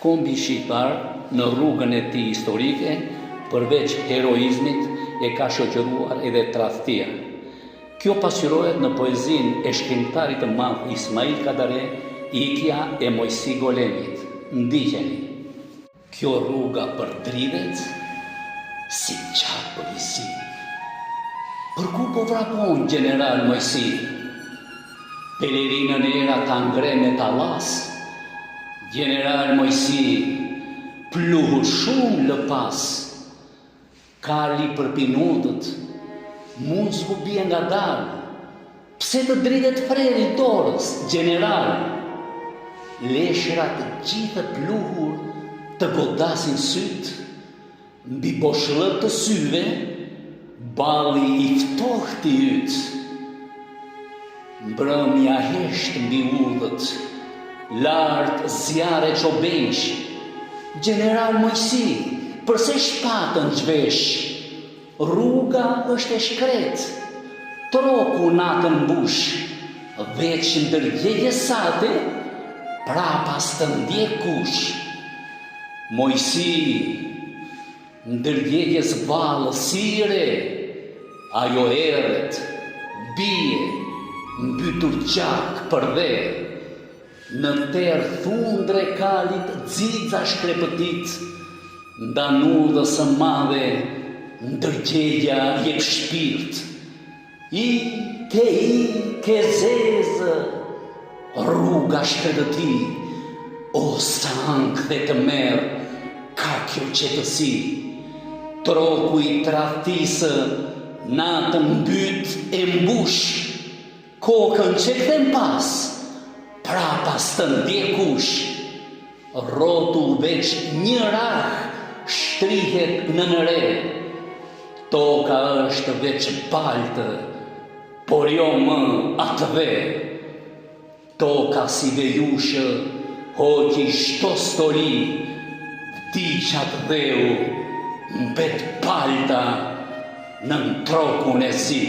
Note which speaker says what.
Speaker 1: Kombi shqiptar në rrugën e tij historike, përveç heroizmit, e ka shoqëruar edhe tradhtia. Kjo pasqyrohet në poezinë e shkrimtarit të madh Ismail Kadare, Ikja e Mojsi Golemit. Ndiqeni. Kjo rruga përdridhet si qatë polisi. Për ku po vrapon general Mojsi? Pelerinën era ta ngre me tallas. General Mojsi pluhu shumë lëpas. Kali për pinutët, mund s'ku bie nga dalë. Pse të dridhet freri dorës, general? Leshrat të gjithë pluhur të godasin sytë, mbi boshllët të syve, balli i ftohtë i yt. Mbrëmja hesht mbi udhët, lart zjarre çobenj. General Mojsi, përse shpatën zhvesh? Rruga është e shkret, troku natën mbush, veç ndërgjegje sate, prapas të ndjek kush. Mojsi, ndërgjegjes ballë sire, ajo erët, bie, mbytur gjak për dhe, në terë thundre kalit xixa shkrepëtit, ndanudhës së madhe, ndërgjegja jep shpirt. I ke zezë, rruga shkretëti, o sa ankth të merë, ka kjo qetësi. Troku i tradhtisë, natën mbyt e mbush, kokën që kthen pas, prapas të ndjekush. Rrotu veç një rah shtrihet në nëre, toka është veç baltë, por jo më atë ve. Toka si vejushë, hoqi shto stoli, vdiqat dheu, mbet palta në trokun e zi.